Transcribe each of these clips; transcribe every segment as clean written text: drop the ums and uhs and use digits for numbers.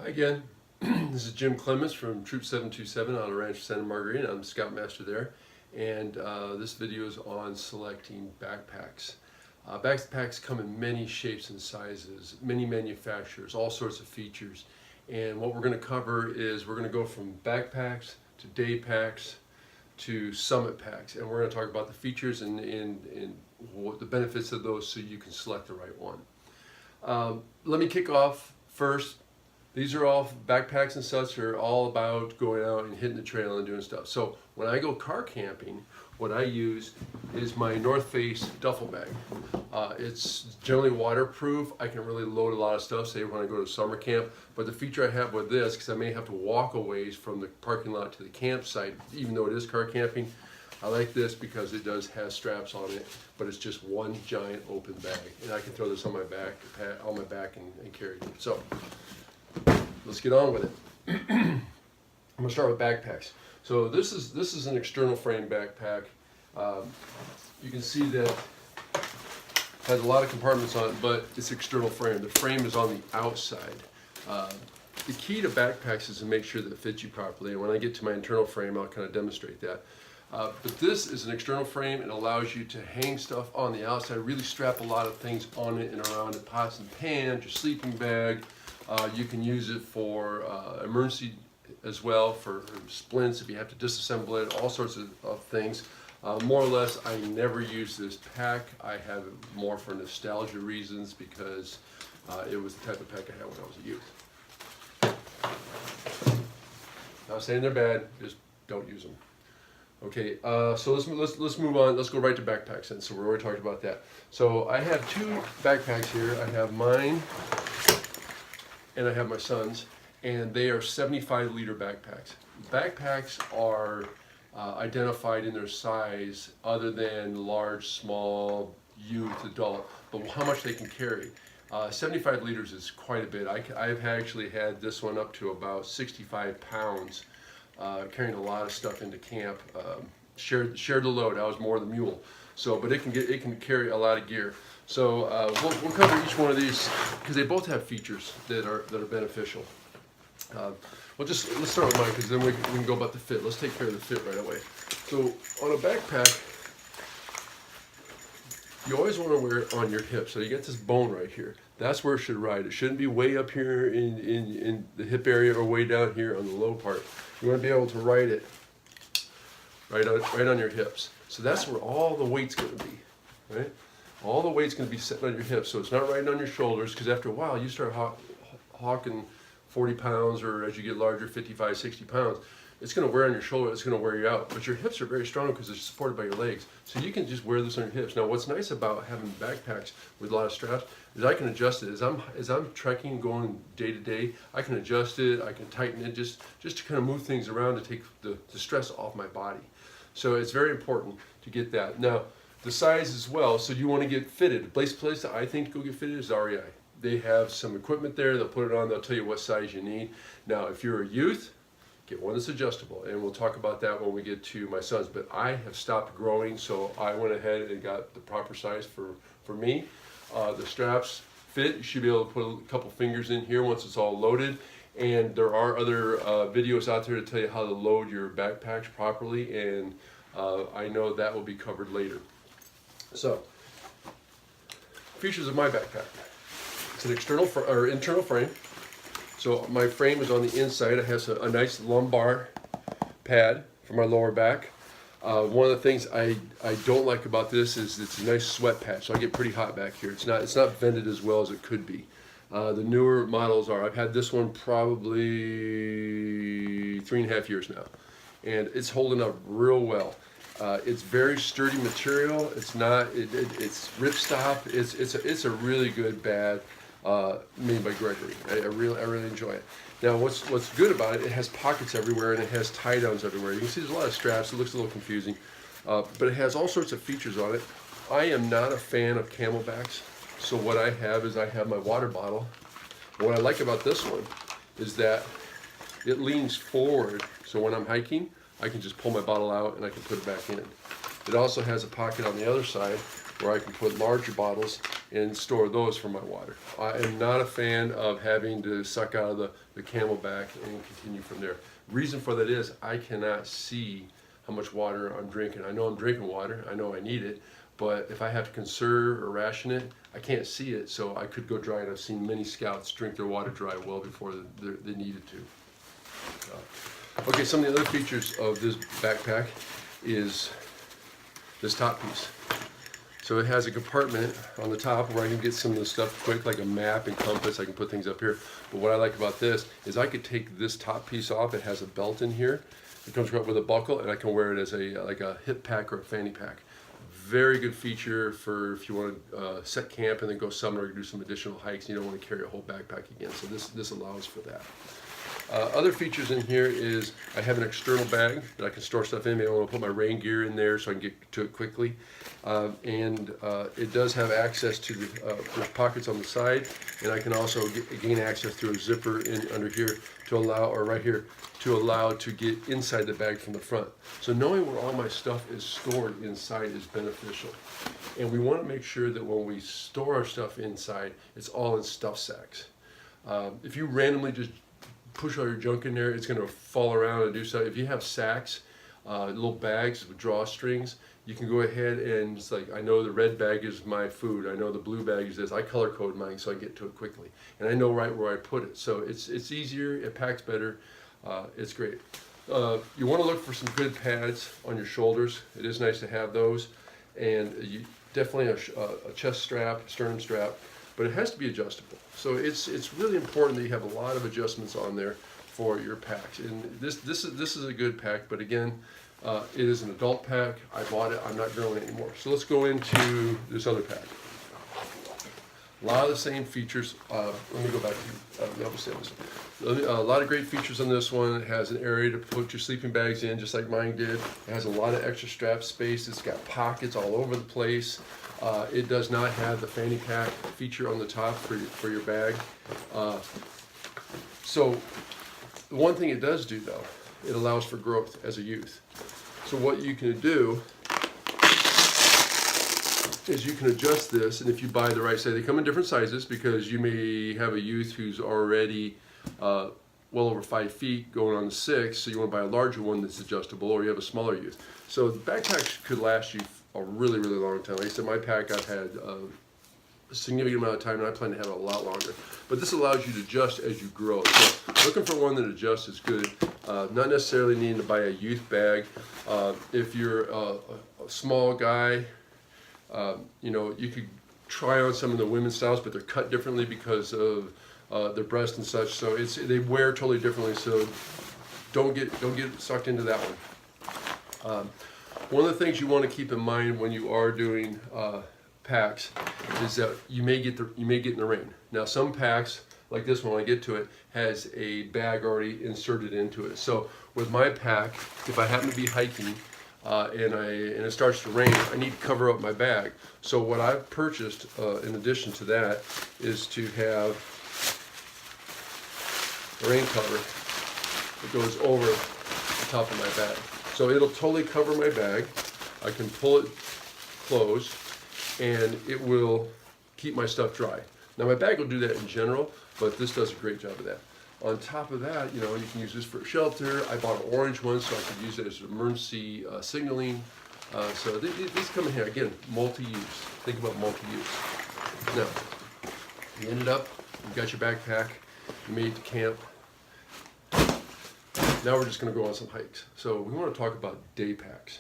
Hi again. This is Jim Clements from Troop 727 out of Rancho Santa Margarita. I'm Scoutmaster there, and this video is on selecting backpacks. Backpacks come in many shapes and sizes, many manufacturers, all sorts of features. And what we're going to cover is we're going to go from backpacks to day packs to summit packs, and we're going to talk about the features and what the benefits of those so you can select the right one. Let me kick off first. These are all backpacks and such are all about going out and hitting the trail and doing stuff. So when I go car camping, what I use is my North Face duffel bag. It's generally waterproof. I can really load a lot of stuff, say when I go to summer camp. But the feature I have with this, because I may have to walk a ways from the parking lot to the campsite, even though it is car camping, I like this because it does have straps on it, but it's just one giant open bag. And I can throw this on my back, and carry it. So let's get on with it. I'm gonna start with backpacks. So this is an external frame backpack. You can see that it has a lot of compartments on it, but it's external frame. The frame is on the outside. The key to backpacks is to make sure that it fits you properly. And when I get to my internal frame, I'll kind of demonstrate that. But this is an external frame. It allows you to hang stuff on the outside, really strap a lot of things on it and around it, pots and pans, your sleeping bag. You can use it for emergency as well, for splints if you have to disassemble it, all sorts of things. More or less, I never use this pack. I have it more for nostalgia reasons because it was the type of pack I had when I was a youth. Not saying they're bad, just don't use them. Okay, so let's move on. Let's go right to backpacks then. So we're already talked about that. So I have two backpacks here. I have mine and I have my son's, and they are 75-liter backpacks. Backpacks are identified in their size other than large, small, youth, adult, but how much they can carry. 75 liters is quite a bit. I've actually had this one up to about 65 pounds, carrying a lot of stuff into camp. Shared the load. I was more the mule. So, but it can carry a lot of gear. So we'll cover each one of these because they both have features that are beneficial. Let's start with mine because then we can go about the fit. Let's take care of the fit right away. So on a backpack, you always want to wear it on your hip. So you get this bone right here. That's where it should ride. It shouldn't be way up here in the hip area or way down here on the low part. You want to be able to ride it right on your hips. So that's where all the weight's going to be, right? All the weight's going to be sitting on your hips, so it's not riding on your shoulders, because after a while you start hawking 40 pounds, or as you get larger, 55, 60 pounds, it's going to wear on your shoulder, it's going to wear you out. But your hips are very strong because they're supported by your legs, so you can just wear this on your hips. Now what's nice about having backpacks with a lot of straps is I can adjust it. As I'm trekking, going day to day, I can adjust it, I can tighten it, just to kind of move things around to take the stress off my body. So it's very important to get that. Now, the size as well, so you want to get fitted. The place that I think to go get fitted is REI. They have some equipment there, they'll put it on, they'll tell you what size you need. Now, if you're a youth, get one that's adjustable, and we'll talk about that when we get to my son's, but I have stopped growing, so I went ahead and got the proper size for me. The straps fit. You should be able to put a couple fingers in here once it's all loaded. And there are other videos out there to tell you how to load your backpacks properly, and I know that will be covered later. So, features of my backpack. It's an internal frame. So my frame is on the inside. It has a nice lumbar pad for my lower back. One of the things I don't like about this is it's a nice sweat patch. So I get pretty hot back here. It's not vented as well as it could be. The newer models are. I've had this one probably 3.5 years now, and it's holding up real well. It's very sturdy material. It's ripstop. It's a really good bag made by Gregory. I really enjoy it. Now what's good about it? It has pockets everywhere and it has tie downs everywhere. You can see there's a lot of straps. It looks a little confusing, but it has all sorts of features on it. I am not a fan of camelbacks. So what I have is I have my water bottle. What I like about this one is that it leans forward, so when I'm hiking, I can just pull my bottle out and I can put it back in. It also has a pocket on the other side where I can put larger bottles and store those for my water. I am not a fan of having to suck out of the CamelBak and continue from there. Reason for that is I cannot see how much water I'm drinking. I know I'm drinking water, I know I need it, but if I have to conserve or ration it, I can't see it, so I could go dry, and I've seen many scouts drink their water dry well before they needed to. Okay, some of the other features of this backpack is this top piece. So it has a compartment on the top where I can get some of the stuff quick, like a map and compass. I can put things up here. But what I like about this is I could take this top piece off. It has a belt in here. It comes with a buckle, and I can wear it as like a hip pack or a fanny pack. Very good feature for if you want to set camp and then go somewhere or do some additional hikes and you don't want to carry a whole backpack again. So this allows for that. Other features in here is I have an external bag that I can store stuff in. Maybe I want to put my rain gear in there so I can get to it quickly. And it does have access to there's pockets on the side, and I can also gain access through a zipper under here to allow, or right here, to allow to get inside the bag from the front. So knowing where all my stuff is stored inside is beneficial. And we want to make sure that when we store our stuff inside, it's all in stuff sacks. If you randomly just push all your junk in there, it's going to fall around and do so. If you have sacks, little bags with drawstrings, you can go ahead and it's like, I know the red bag is my food, I know the blue bag is this. I color code mine so I get to it quickly, and I know right where I put it. So it's easier, it packs better, it's great. You want to look for some good pads on your shoulders. It is nice to have those, and definitely a chest strap, sternum strap. But it has to be adjustable. So it's really important that you have a lot of adjustments on there for your packs. And this is a good pack, but again, it is an adult pack. I bought it, I'm not growing it anymore. So let's go into this other pack. A lot of the same features. Let me go back to a lot of great features on this one. It has an area to put your sleeping bags in, just like mine did. It has a lot of extra strap space. It's got pockets all over the place. It does not have the fanny pack feature on the top for your bag. So the one thing it does do, though, it allows for growth as a youth. So what you can do is you can adjust this, and if you buy the right size, they come in different sizes because you may have a youth who's already well over 5 feet going on to 6, so you want to buy a larger one that's adjustable, or you have a smaller youth. So the backpacks could last you a really, really long time. Like I said, my pack I've had a significant amount of time, and I plan to have it a lot longer. But this allows you to adjust as you grow. So looking for one that adjusts is good. Not necessarily needing to buy a youth bag. If you're a small guy, you know, you could try on some of the women's styles, but they're cut differently because of their breast and such. So they wear totally differently. So don't get sucked into that one. One of the things you want to keep in mind when you are doing packs is that you may get in the rain. Now some packs, like this one, when I get to it, has a bag already inserted into it. So with my pack, if I happen to be hiking and it starts to rain, I need to cover up my bag. So what I've purchased in addition to that is to have a rain cover that goes over the top of my bag. So it'll totally cover my bag. I can pull it closed, and it will keep my stuff dry. Now my bag will do that in general, but this does a great job of that. On top of that, you know, you can use this for shelter. I bought an orange one so I could use it as emergency signaling. So these come in here, again, multi-use. Think about multi-use. Now, you ended up, you've got your backpack, you made it to camp. Now we're just going to go on some hikes. So we want to talk about day packs.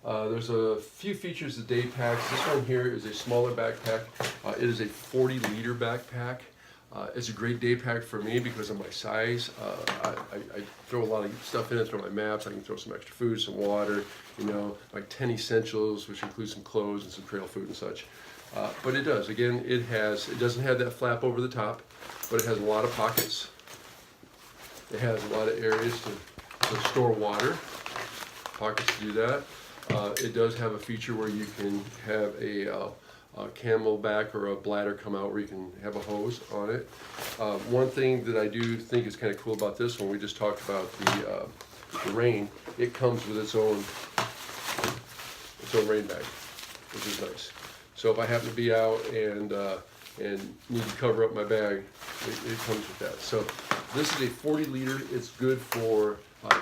There's a few features of day packs. This one here is a smaller backpack. It is a 40-liter backpack. It's a great day pack for me because of my size. I throw a lot of stuff in it, throw my maps, I can throw some extra food, some water, you know, like 10 essentials, which includes some clothes and some trail food and such. But it does, again, it doesn't have that flap over the top, but it has a lot of pockets. It has a lot of areas to store water, pockets to do that. It does have a feature where you can have a CamelBak or a bladder come out where you can have a hose on it. One thing that I do think is kind of cool about this one, we just talked about the rain. It comes with its own rain bag, which is nice. So if I happen to be out and need to cover up my bag, it comes with that. So this is a 40 liter. It's good for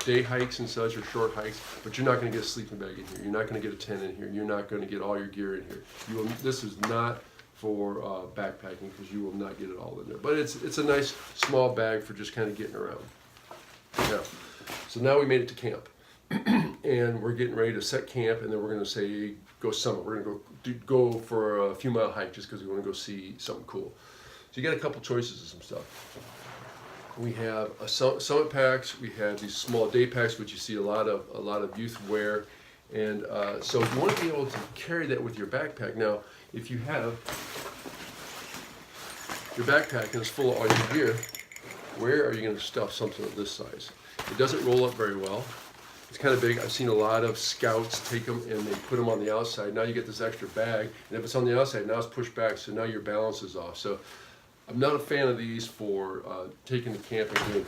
day hikes and such, or short hikes, but you're not going to get a sleeping bag in here. You're not going to get a tent in here. You're not going to get all your gear in here. This is not for backpacking, because you will not get it all in there. But it's a nice small bag for just kind of getting around. Now, so now we made it to camp, and we're getting ready to set camp, and then we're going to say go summit. We're going to go for a few mile hike just because we want to go see something cool. So you got a couple choices of some stuff. We have summit packs. We have these small day packs, which you see a lot of youth wear, and so you want to be able to carry that with your backpack. Now, if you have your backpack and it's full of all your gear, where are you going to stuff something of this size? It doesn't roll up very well. It's kind of big. I've seen a lot of scouts take them and they put them on the outside. Now you get this extra bag, and if it's on the outside, now it's pushed back, so now your balance is off. So I'm not a fan of these for taking to camp and doing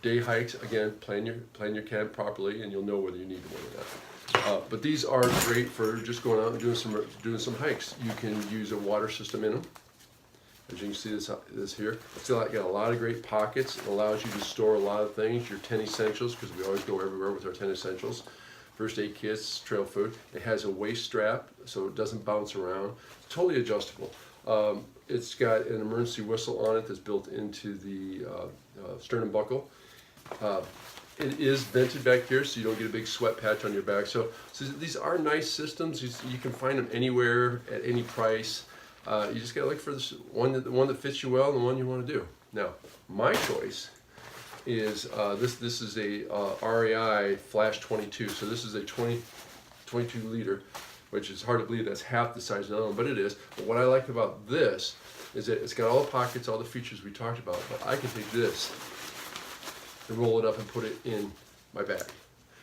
day hikes. Again, plan your camp properly, and you'll know whether you need them or not. But these are great for just going out and doing some hikes. You can use a water system in them. As you can see this here, it's got a lot of great pockets. It allows you to store a lot of things, your 10 essentials, because we always go everywhere with our 10 essentials. First aid kits, trail food. It has a waist strap, so it doesn't bounce around. It's totally adjustable. It's got an emergency whistle on it that's built into the sternum buckle. It is vented back here, so you don't get a big sweat patch on your back. So these are nice systems. You can find them anywhere at any price. You just gotta look for the one that fits you well and the one you want to do. Now, my choice is this is a REI Flash 22. So this is a 22 liter, which is hard to believe that's half the size of the other one, but it is. But what I like about this is that it's got all the pockets, all the features we talked about. But I can take this and roll it up and put it in my bag.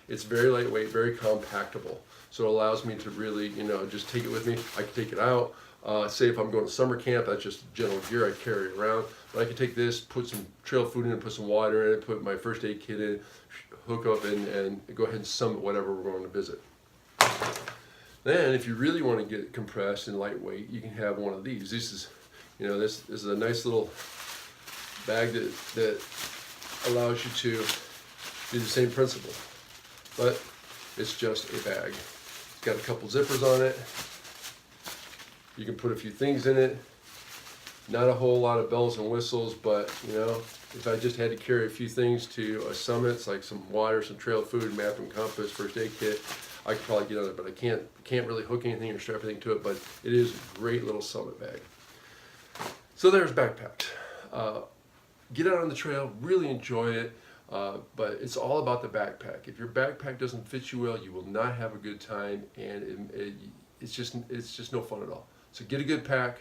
It's very lightweight, very compactable. So it allows me to really, just take it with me. I can take it out. Say if I'm going to summer camp, that's just general gear I carry around. But I can take this, put some trail food in it, put some water in it, put my first aid kit in, hook up, and go ahead and summit whatever we're going to visit. Then, if you really want to get it compressed and lightweight, you can have one of these. This is, this is a nice little bag that allows you to do the same principle, but it's just a bag. It's got a couple zippers on it. You can put a few things in it. Not a whole lot of bells and whistles, but if I just had to carry a few things to a summit, like some water, some trail food, map and compass, first aid kit, I could probably get on it, but I can't really hook anything or strap anything to it. But it is a great little summit bag. So there's backpacked. Get out on the trail, really enjoy it, but it's all about the backpack. If your backpack doesn't fit you well, you will not have a good time, and it's just no fun at all. So get a good pack,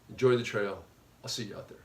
enjoy the trail. I'll see you out there.